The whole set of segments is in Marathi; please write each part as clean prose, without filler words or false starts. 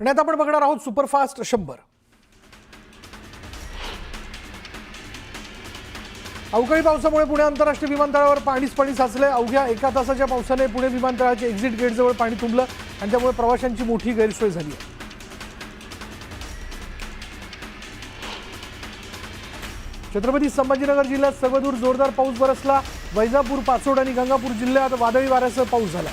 आणि आता आपण बघणार आहोत सुपरफास्ट 100. अवकाळी पावसामुळे पुणे आंतरराष्ट्रीय विमानतळावर पाणी साचले. अवघ्या एका तासाच्या पावसाने पुणे विमानतळाच्या एक्झिट गेटजवळ पाणी तुंबलं आणि त्यामुळे प्रवाशांची मोठी गैरसोय झाली आहे. छत्रपती संभाजीनगर जिल्ह्यात सर्वदूर जोरदार पाऊस बरसला. वैजापूर, पाचोड आणि गंगापूर जिल्ह्यात वादळी वाऱ्यासह पाऊस झाला.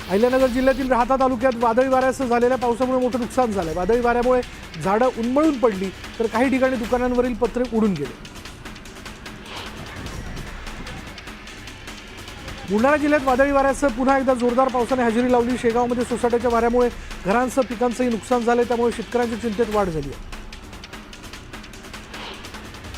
अहिल्यानगर जिल्ह्यातील राहाता तालुक्यात वादळी वाऱ्यासह झालेल्या पावसामुळे मोठं नुकसान झालंय. वादळी वाऱ्यामुळे झाडं उन्मळून पडली तर काही ठिकाणी दुकानांवरील पत्रे उडून गेले. बुलढाणा जिल्ह्यात वादळी वाऱ्यासह पुन्हा एकदा जोरदार पावसाने हजेरी लावली. शेगावमध्ये सोसाट्याच्या वाऱ्यामुळे घरांसह पिकांचंही नुकसान झाले, त्यामुळे शेतकऱ्यांच्या चिंतेत वाढ झाली आहे.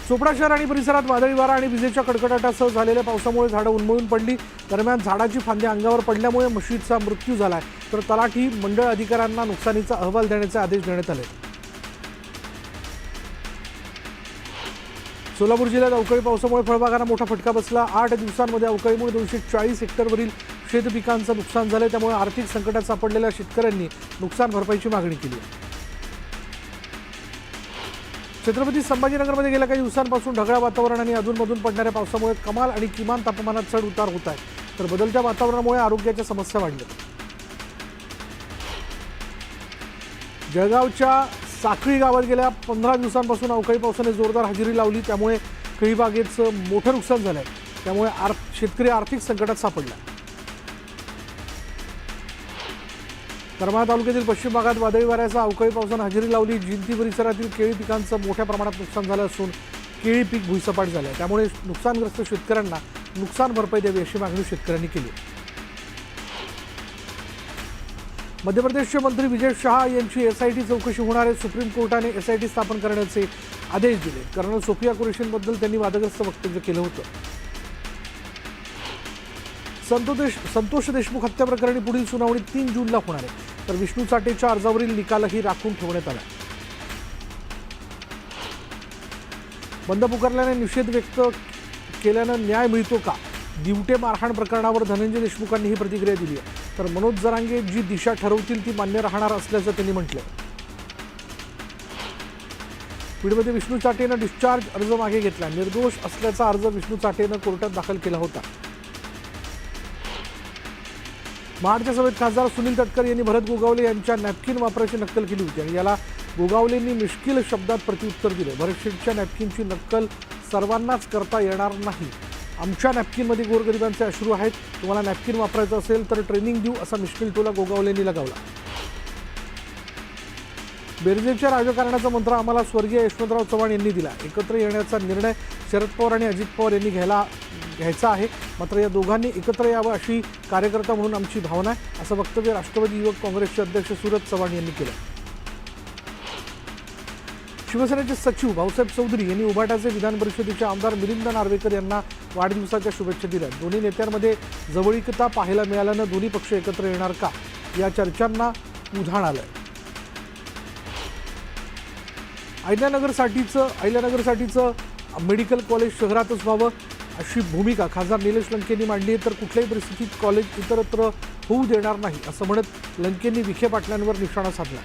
चोपडा शहर आणि परिसरात वादळी वारा आणि विजेच्या कडकडाटासह झालेल्या पावसामुळे झाडं उन्मळून पडली. दरम्यान झाडाची फांदी अंगावर पडल्यामुळे म्हशीचा मृत्यू झालाय, तर तलाठी मंडळ अधिकाऱ्यांना नुकसानीचा अहवाल देण्याचे आदेश देण्यात आले. सोलापूर जिल्ह्यात अवकाळी पावसामुळे फळबागांना मोठा फटका बसला. 8 दिवसांमध्ये अवकाळीमुळे 240 हेक्टरवरील शेतपिकांचं नुकसान झालंय, त्यामुळे आर्थिक संकटात सापडलेल्या शेतकऱ्यांनी नुकसान भरपाईची मागणी केली आहे. छत्रपती संभाजीनगरमध्ये गेल्या काही दिवसांपासून ढगाळ वातावरण आणि अधूनमधून पडणाऱ्या पावसामुळे कमाल आणि किमान तापमानात चढ उतार होत आहे, तर बदलत्या वातावरणामुळे आरोग्याच्या समस्या वाढल्या. जळगावच्या साखळी गावात गेल्या 15 दिवसांपासून अवकाळी पावसाने जोरदार हजेरी लावली, त्यामुळे फळबागेचं मोठं नुकसान झालंय, त्यामुळे शेतकरी आर्थिक संकटात सापडला. करमाळा तालुक्यातील पश्चिम भागात वादळी वाऱ्यासह अवकाळी पावसाने हजेरी लावली. जिंती परिसरातील केळी पिकांचं मोठ्या प्रमाणात नुकसान झालं असून केळी पीक भुईसपाट झालं आहे, त्यामुळे नुकसानग्रस्त शेतकऱ्यांना नुकसान भरपाई द्यावी अशी मागणी शेतकऱ्यांनी केली. मध्य प्रदेशचे मंत्री विजय शहा यांची एसआयटी चौकशी होणार आहे. सुप्रीम कोर्टाने एसआयटी स्थापन करण्याचे आदेश दिले. कर्नल सोफिया कुरेशींबद्दल त्यांनी वादग्रस्त वक्तव्य केलं होतं. संतोष देशमुख हत्या प्रकरणी पुढील सुनावणी 3 जूनला होणार आहे, तर विष्णू चाटेच्या अर्जावरील निकालही राखून ठेवण्यात आला. बंद पुकारल्याने निषेध व्यक्त केल्यानं न्याय मिळतो का? दिवटे मारहाण प्रकरणावर धनंजय देशमुखांनी ही प्रतिक्रिया दिली आहे, तर मनोज जरांगे जी दिशा ठरवतील ती मान्य राहणार असल्याचं त्यांनी म्हटलं. बीडमध्ये विष्णू चाटेनं डिस्चार्ज अर्ज मागे घेतला. निर्दोष असल्याचा अर्ज विष्णू चाटेनं कोर्टात दाखल केला होता. महाडच्या सभेत खासदार सुनील तटकरे यांनी भरत गोगावले यांच्या नॅपकिन वापराची नक्कल केली होती आणि याला गोगावलेंनी मिश्किल शब्दात प्रत्युत्तर दिले. भरत शेठच्या नॅपकिनची नक्कल सर्वांनाच करता येणार नाही. आमच्या नॅपकिनमध्ये गोरगरिबांचे अश्रू आहेत. तुम्हाला नॅपकिन वापरायचं असेल तर ट्रेनिंग देऊ असा मिश्किल टोला गोगावलेंनी लगावला. बेरजेच्या राजकारणाचा मंत्र आम्हाला स्वर्गीय यशवंतराव चव्हाण यांनी दिला. एकत्र येण्याचा निर्णय शरद पवार आणि अजित पवार यांनी घ्यायचा आहे, मात्र या दोघांनी एकत्र यावं अशी कार्यकर्ता म्हणून आमची भावना आहे, असं वक्तव्य राष्ट्रवादी युवक काँग्रेसचे अध्यक्ष सूरज चव्हाण यांनी केलं. शिवसेनेचे सचिव भाऊसाहेब चौधरी यांनी उभाटाचे विधान परिषदेचे आमदार मिलिंद नार्वेकर यांना वाढदिवसाच्या शुभेच्छा दिल्या. दोन्ही नेत्यांमध्ये जवळीकता पाहायला मिळाल्यानं दोन्ही पक्ष एकत्र येणार का या चर्चांना उधाण आलंय. अहिल्यानगरसाठीचं मेडिकल कॉलेज शहरातच व्हावं अशी भूमिका खासदार निलेश लंकेंनी मांडली आहे, तर कुठल्याही परिस्थितीत कॉलेज इतरत्र होऊ देणार नाही असं म्हणत लंकेंनी विखे पाटलांवर निशाणा साधला.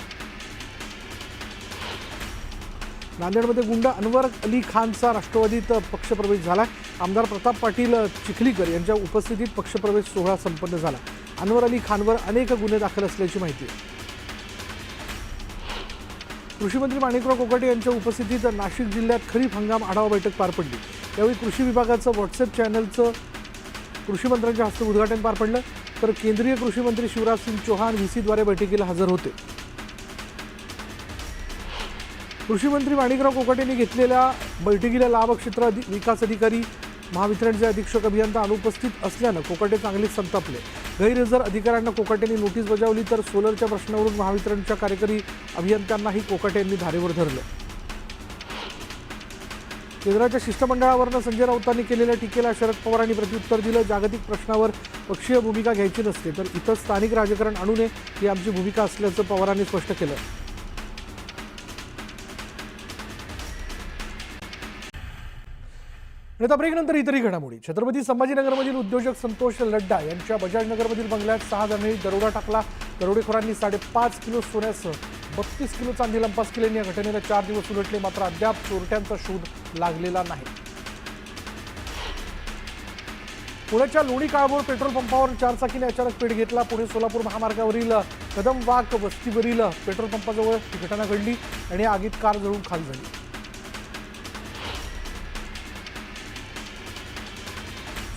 नांदेडमध्ये गुंड अनवर अली खानचा राष्ट्रवादीत पक्षप्रवेश झाला. आमदार प्रताप पाटील चिखलीकर यांच्या उपस्थितीत पक्षप्रवेश सोहळा संपन्न झाला. अनवर अली खानवर अनेक गुन्हे दाखल असल्याची माहिती आहे. कृषीमंत्री माणिकराव कोकाटे यांच्या उपस्थितीत नाशिक जिल्ह्यात खरीप हंगाम आढावा बैठक पार पडली. यावेळी कृषी विभागाचं व्हॉट्सअप चॅनलचं कृषीमंत्र्यांच्या हस्ते उद्घाटन पार पडलं, तर केंद्रीय कृषी मंत्री शिवराज सिंग चौहान व्हीसीद्वारे बैठकीला हजर होते. कृषी मंत्री माणिकराव कोकाटेंनी घेतलेल्या बैठकीला लाभक्षेत्र विकास अधिकारी, महावितरणचे अधीक्षक अभियंता अनुपस्थित असल्यानं कोकाटे चांगलेच संतापले. गैरहजर अधिकाऱ्यांना कोकाटेंनी नोटीस बजावली, तर सोलरच्या प्रश्नावरून महावितरणच्या कार्यकारी अभियंत्यांनाही कोकाटे यांनी धारेवर धरलं. केंद्राच्या शिष्टमंडळावरनं संजय राऊतांनी केलेल्या टीकेला शरद पवारांनी प्रत्युत्तर दिलं. जागतिक प्रश्नावर पक्षीय भूमिका घ्यायची नसते, तर इथं स्थानिक राजकारण आणू नये ही आमची भूमिका असल्याचं पवारांनी स्पष्ट केलं. आणि आता ब्रेकनंतर इतरही घडामोडी. छत्रपती संभाजीनगरमधील उद्योजक संतोष लड्डा यांच्या बजाजनगरमधील बंगल्यात 6 जणांनी दरोडा टाकला. दरोडेखोरांनी 5.5 किलो सोन्यासह 32 किलो चांदी लंपास केल्याने या घटनेला 4 दिवस उलटले, मात्र अद्याप चोरट्यांचा शोध लागलेला नाही. पुण्याच्या लोणी काळभोर पेट्रोल पंपावर 4 चाकीने अचानक पेट घेतला. पुणे सोलापूर महामार्गावरील कदमवाक वस्तीवरील पेट्रोल पंपाजवळ ही घटना घडली आणि आगीत कार जळून खाक झाली.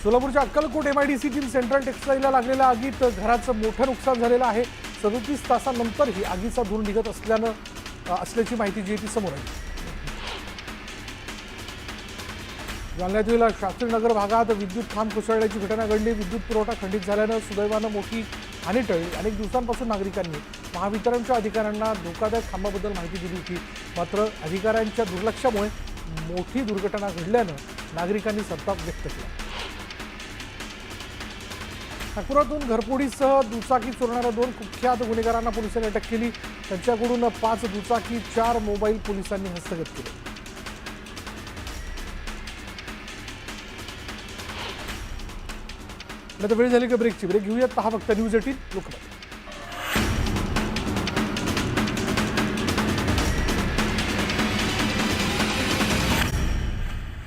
सोलापूरच्या अक्कलकोट MIDCतील सेंट्रल टेक्सटाईलला लागलेल्या आगीत घराचं मोठं नुकसान झालेलं आहे. 37 तासांनंतरही आगीचा धूर निघत असल्याची माहिती जी आहे ती समोर आली. जालन्यातील शास्त्रीनगर भागात विद्युत खांब कोसळल्याची घटना घडली. विद्युत पुरवठा खंडित झाल्यानं सुदैवानं मोठी हानी टळली. अनेक दिवसांपासून नागरिकांनी महावितरणच्या अधिकाऱ्यांना धोकादायक खांबाबद्दल माहिती दिली होती, मात्र अधिकाऱ्यांच्या दुर्लक्षामुळे मोठी दुर्घटना घडल्यानं नागरिकांनी संताप व्यक्त केला. नागपुरातून घरफोडीसह दुचाकी चोरणाऱ्या 2 कुख्यात गुन्हेगारांना पोलिसांनी अटक केली. त्यांच्याकडून 5 दुचाकी 4 मोबाईल पोलिसांनी हस्तगत केले. आता वेळ झाली का ब्रेकची. ब्रेक घेऊयात. पहा फक्त न्यूज 18 लोकमत.